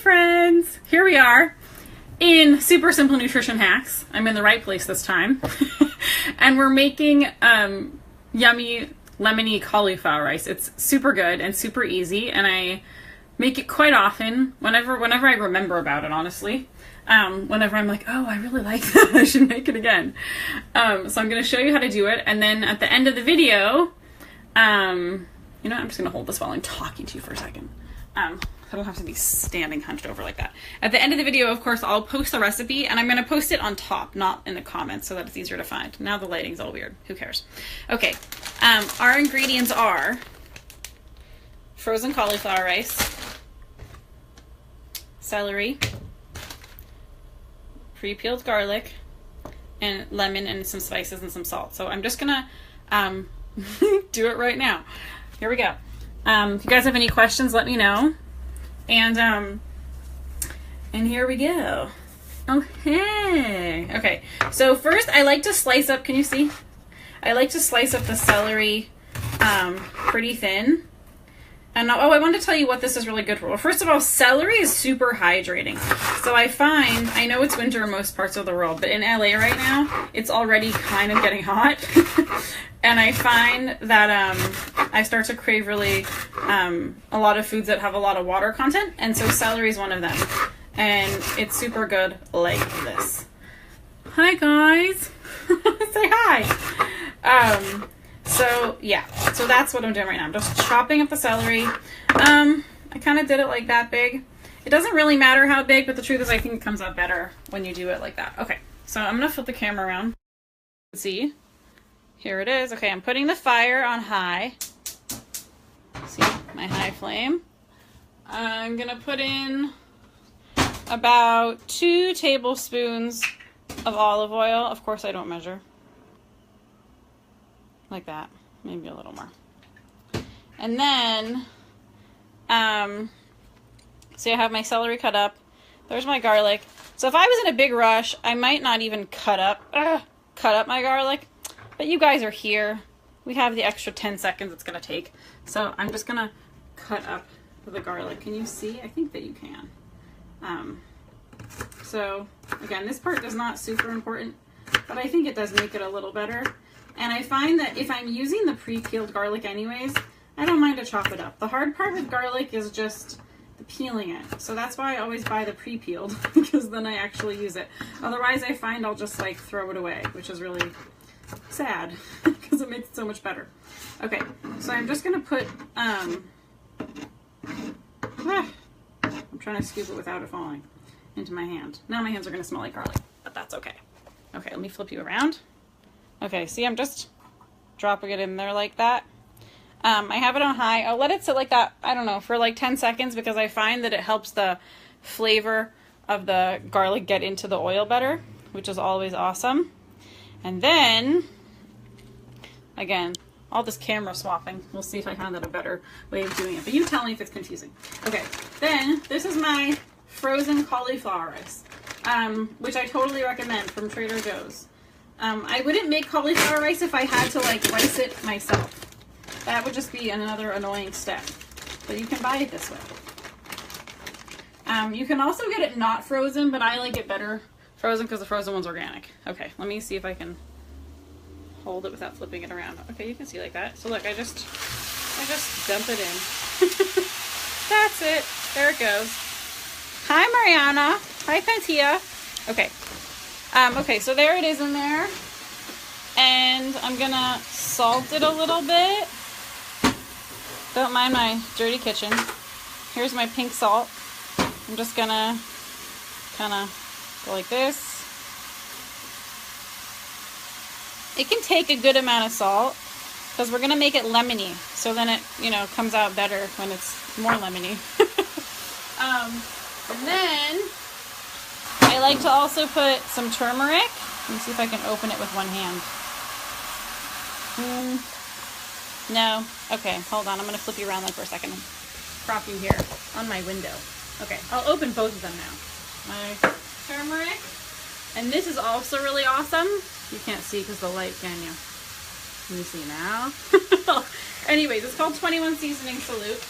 friends! Here we are in Super Simple Nutrition Hacks. I'm in the right place this time. And we're making yummy lemony cauliflower rice. It's super good and super easy, and I make it quite often whenever I remember about it, honestly. Whenever I'm like, oh, I really like that, I should make it again. So I'm going to show you how to do it, and then at the end of the video, you know, I'm just going to hold this while I'm talking to you for a second. I don't have to be standing hunched over like that. At the end of the video, of course, I'll post the recipe, and I'm going to post it on top, not in the comments, so that it's easier to find. Now the lighting's all weird. Who cares? Okay. Our ingredients are frozen cauliflower rice, celery, pre-peeled garlic, and lemon, and some spices and some salt. So I'm just gonna do it right now. Here we go. If you guys have any questions, let me know. And here we go. Okay. So first, I like to slice up. Can you see? I like to slice up the celery pretty thin. And I wanted to tell you what this is really good for. Well, first of all, celery is super hydrating. So I know it's winter in most parts of the world, but in LA right now, it's already kind of getting hot. And I find that I start to crave really a lot of foods that have a lot of water content. And so celery is one of them. And it's super good like this. Hi, guys. Say hi. So yeah, so that's what I'm doing right now. I'm just chopping up the celery. I kind of did it like that big. It doesn't really matter how big, but the truth is I think it comes out better when you do it like that. Okay, so I'm gonna flip the camera around. See, here it is. Okay, I'm putting the fire on high. See, my high flame. I'm gonna put in about 2 tablespoons of olive oil. Of course, I don't measure. Like that, maybe a little more. And then, see, I have my celery cut up. There's my garlic. So if I was in a big rush, I might not even cut up my garlic. But you guys are here. We have the extra 10 seconds it's gonna take. So I'm just gonna cut up the garlic. Can you see? I think that you can. So again, this part is not super important, but I think it does make it a little better. And I find that if I'm using the pre-peeled garlic anyways, I don't mind to chop it up. The hard part with garlic is just the peeling it. So that's why I always buy the pre-peeled, because then I actually use it. Otherwise, I find I'll just like throw it away, which is really sad because it makes it so much better. Okay, so I'm just gonna put, I'm trying to scoop it without it falling into my hand. Now my hands are gonna smell like garlic, but that's okay. Okay, let me flip you around. Okay, see, I'm just dropping it in there like that. I have it on high. I'll let it sit like that, I don't know, for like 10 seconds because I find that it helps the flavor of the garlic get into the oil better, which is always awesome. And then, again, all this camera swapping. We'll see if I find that a better way of doing it. But you tell me if it's confusing. Okay, then this is my frozen cauliflower rice, which I totally recommend from Trader Joe's. I wouldn't make cauliflower rice if I had to like rice it myself. That would just be another annoying step. But you can buy it this way. You can also get it not frozen, but I like it better frozen because the frozen one's organic. Okay, let me see if I can hold it without flipping it around. Okay, you can see like that. So look, I just dump it in. That's it. There it goes. Hi, Mariana. Hi, Pantia. Okay. Okay, so there it is in there, and I'm gonna salt it a little bit. Don't mind my dirty kitchen. Here's my pink salt. I'm just gonna kind of go like this. It can take a good amount of salt because we're gonna make it lemony, so then it, you know, comes out better when it's more lemony. And then I like to also put some turmeric. Let me see if I can open it with one hand. No. Okay, hold on. I'm going to flip you around like for a second. Prop you here on my window. Okay, I'll open both of them now. My turmeric. And this is also really awesome. You can't see because the light, can you? Can you see now? Anyways, it's called 21 Seasoning Salute.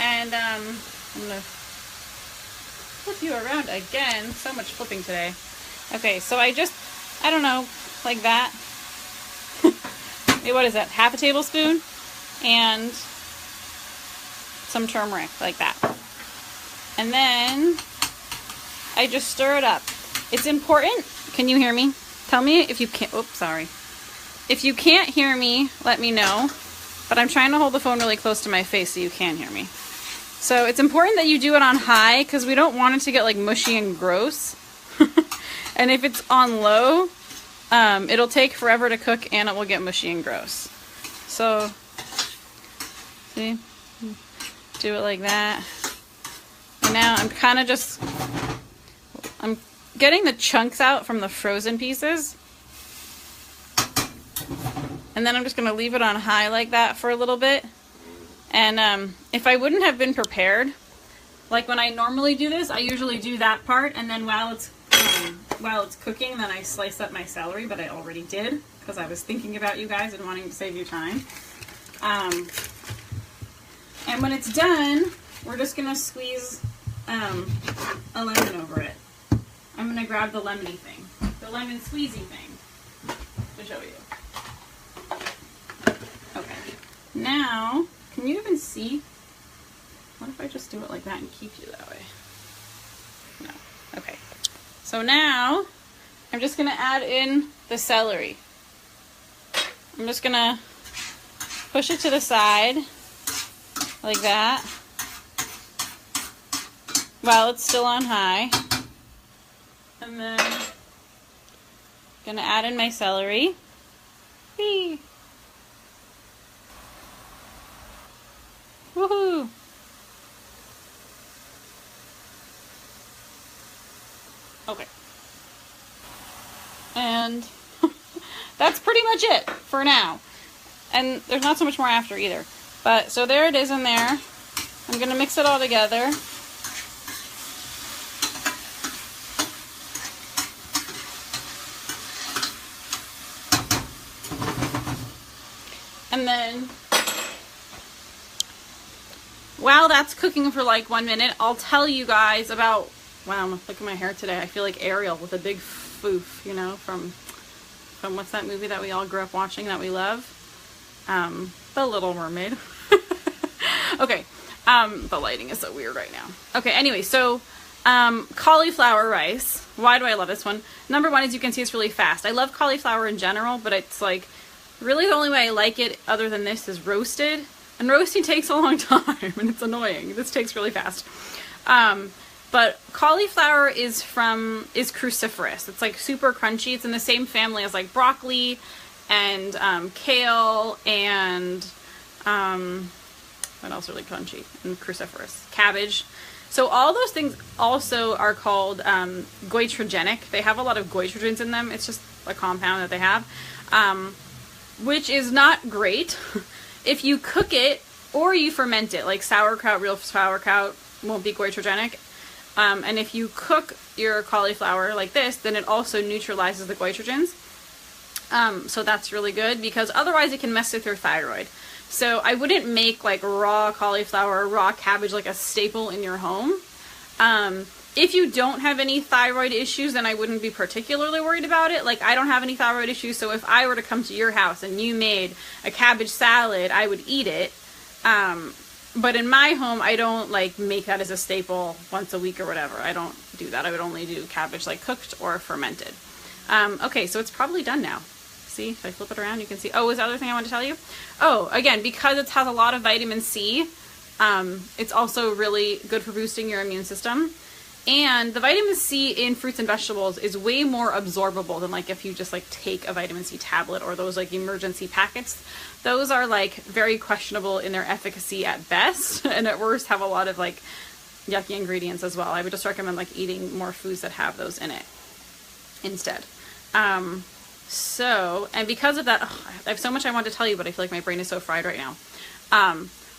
And I'm going to flip you around again. So much flipping today. Okay, so I don't know, like that. Hey, what is that? Half a tablespoon and some turmeric, like that. And then I just stir it up. It's important. Can you hear me? Tell me if you can't. Oops, sorry. If you can't hear me, let me know. But I'm trying to hold the phone really close to my face so you can hear me. So it's important that you do it on high because we don't want it to get like mushy and gross. And if it's on low, it'll take forever to cook and it will get mushy and gross. So, see? Do it like that. And now I'm kind of just, I'm getting the chunks out from the frozen pieces. And then I'm just going to leave it on high like that for a little bit. And if I wouldn't have been prepared, like when I normally do this, I usually do that part, and then while it's cooking, then I slice up my celery, but I already did because I was thinking about you guys and wanting to save you time. And when it's done, we're just going to squeeze a lemon over it. I'm going to grab the lemony thing, the lemon squeezy thing, to show you. Okay, now, can you even see? What if I just do it like that and keep you that way? No. Okay. So now, I'm just going to add in the celery. I'm just going to push it to the side, like that, while it's still on high. And then, I'm going to add in my celery. Whee! Woohoo! Okay. And that's pretty much it for now. And there's not so much more after either. But, so there it is in there. I'm going to mix it all together. And then, while that's cooking for like 1 minute, I'll tell you guys about, wow, look at my hair today. I feel like Ariel with a big foof, you know, from what's that movie that we all grew up watching that we love? The Little Mermaid. Okay, the lighting is so weird right now. Okay, anyway, so cauliflower rice. Why do I love this one? Number one, as you can see, it's really fast. I love cauliflower in general, but it's like, really the only way I like it other than this is roasted. And roasting takes a long time, and it's annoying. This takes really fast. But cauliflower is cruciferous. It's like super crunchy. It's in the same family as like broccoli and kale and what else really crunchy and cruciferous? Cabbage. So all those things also are called goitrogenic. They have a lot of goitrogens in them. It's just a compound that they have, which is not great. If you cook it or you ferment it, like sauerkraut, real sauerkraut won't be goitrogenic. And if you cook your cauliflower like this, then it also neutralizes the goitrogens. So that's really good because otherwise it can mess with your thyroid. So I wouldn't make like raw cauliflower or raw cabbage like a staple in your home. If you don't have any thyroid issues, then I wouldn't be particularly worried about it. Like, I don't have any thyroid issues, so if I were to come to your house and you made a cabbage salad, I would eat it. But in my home, I don't like make that as a staple once a week or whatever. I don't do that. I would only do cabbage like cooked or fermented. Okay, so it's probably done now. See, if I flip it around, you can see. Oh, was the other thing I wanted to tell you? Oh, again, because it has a lot of vitamin C, it's also really good for boosting your immune system. And the vitamin C in fruits and vegetables is way more absorbable than like if you just like take a vitamin C tablet or those like emergency packets. Those are like very questionable in their efficacy at best, and at worst have a lot of like yucky ingredients as well. I would just recommend like eating more foods that have those in it instead. So, and because of that, I have so much I want to tell you, but I feel like my brain is so fried right now.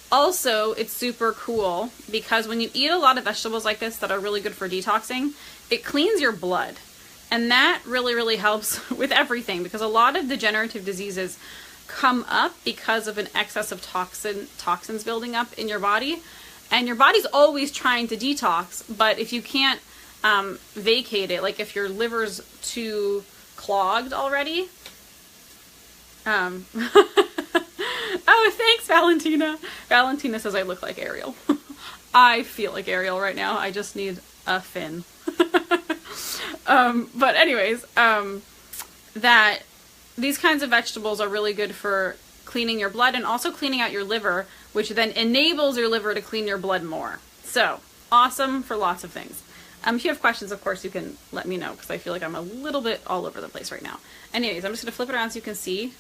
Also, it's super cool because when you eat a lot of vegetables like this that are really good for detoxing, it cleans your blood. And that really, really helps with everything because a lot of degenerative diseases come up because of an excess of toxins building up in your body. And your body's always trying to detox, but if you can't vacate it, like if your liver's too clogged already. Oh, thanks, Valentina. Valentina says I look like Ariel. I feel like Ariel right now. I just need a fin. But anyways, that these kinds of vegetables are really good for cleaning your blood and also cleaning out your liver, which then enables your liver to clean your blood more. So awesome for lots of things. If you have questions, of course, you can let me know because I feel like I'm a little bit all over the place right now. Anyways, I'm just going to flip it around so you can see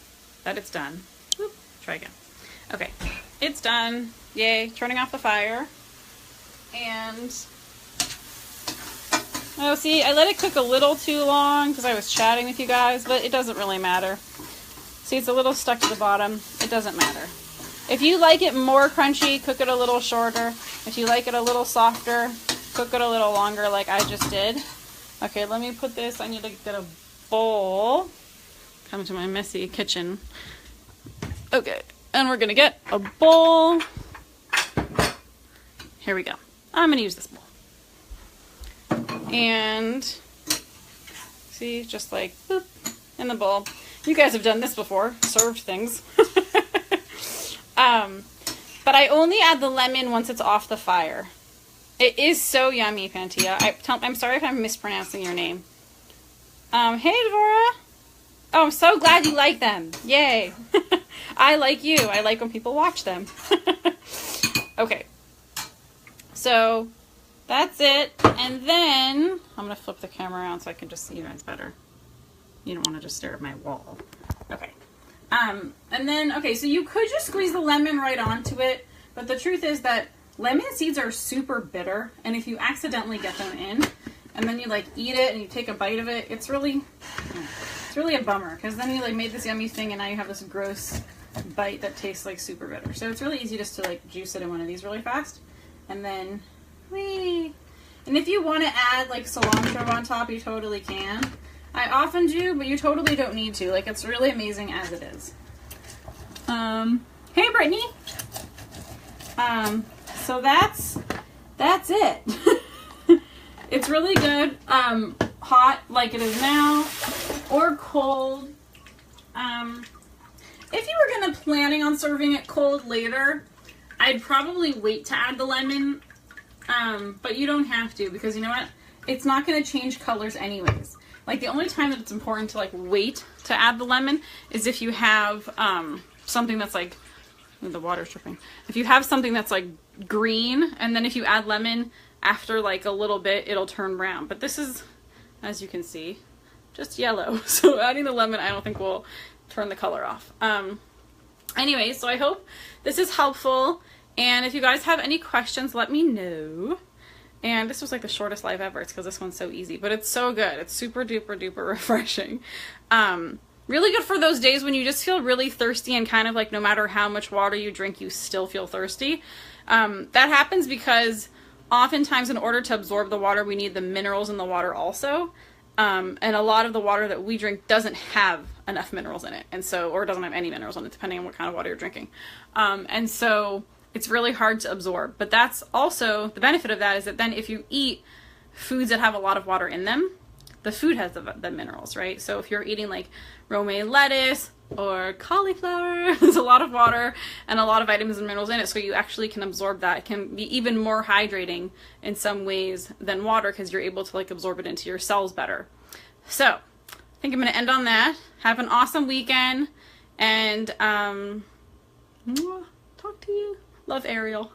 that it's done. Whoop, try again. Okay, it's done. Yay, turning off the fire. And, oh, see, I let it cook a little too long because I was chatting with you guys, but it doesn't really matter. See, it's a little stuck to the bottom. It doesn't matter. If you like it more crunchy, cook it a little shorter. If you like it a little softer, cook it a little longer like I just did. Okay, let me put this, I need to get a bowl. Come to my messy kitchen. Okay, and we're gonna get a bowl. Here we go. I'm gonna use this bowl. And see, just like boop, in the bowl. You guys have done this before, served things. But I only add the lemon once it's off the fire. It is so yummy, Pantia. I'm sorry if I'm mispronouncing your name. Hey, Devora. Oh, I'm so glad you like them. Yay. I like you. I like when people watch them. Okay. So, that's it. And then, I'm going to flip the camera around so I can just see you guys better. You don't want to just stare at my wall. Okay. And then, okay, so you could just squeeze the lemon right onto it. But the truth is that lemon seeds are super bitter. And if you accidentally get them in, and then you like eat it and you take a bite of it, it's really a bummer. Because then you like made this yummy thing and now you have this gross bite that tastes like super bitter. So it's really easy just to like juice it in one of these really fast. And then, whee! And if you want to add like cilantro on top, you totally can. I often do, but you totally don't need to. Like, it's really amazing as it is. Hey, Brittany! So that's it. It's really good, hot like it is now, or cold. If you were planning on serving it cold later, I'd probably wait to add the lemon, but you don't have to, because you know what? It's not going to change colors anyways. Like, the only time that it's important to, like, wait to add the lemon is if you have, something that's, like, the water's dripping. If you have something that's, like, green, and then if you add lemon after, like, a little bit, it'll turn brown. But this is, as you can see, just yellow. So adding the lemon, I don't think will turn the color off. Anyway, so I hope this is helpful. And if you guys have any questions, let me know. And this was like the shortest live ever. It's because this one's so easy, but it's so good. It's super duper duper refreshing. Really good for those days when you just feel really thirsty and kind of like no matter how much water you drink, you still feel thirsty. That happens because oftentimes in order to absorb the water, we need the minerals in the water also. And a lot of the water that we drink doesn't have enough minerals in it. And so, or it doesn't have any minerals in it, depending on what kind of water you're drinking. And so it's really hard to absorb. But that's also, the benefit of that is that then if you eat foods that have a lot of water in them, the food has the minerals, right? So if you're eating like romaine lettuce or cauliflower, there's a lot of water and a lot of vitamins and minerals in it, so you actually can absorb that. It can be even more hydrating in some ways than water because you're able to like absorb it into your cells better. So I think I'm going to end on that. Have an awesome weekend, and talk to you. Love, Ariel.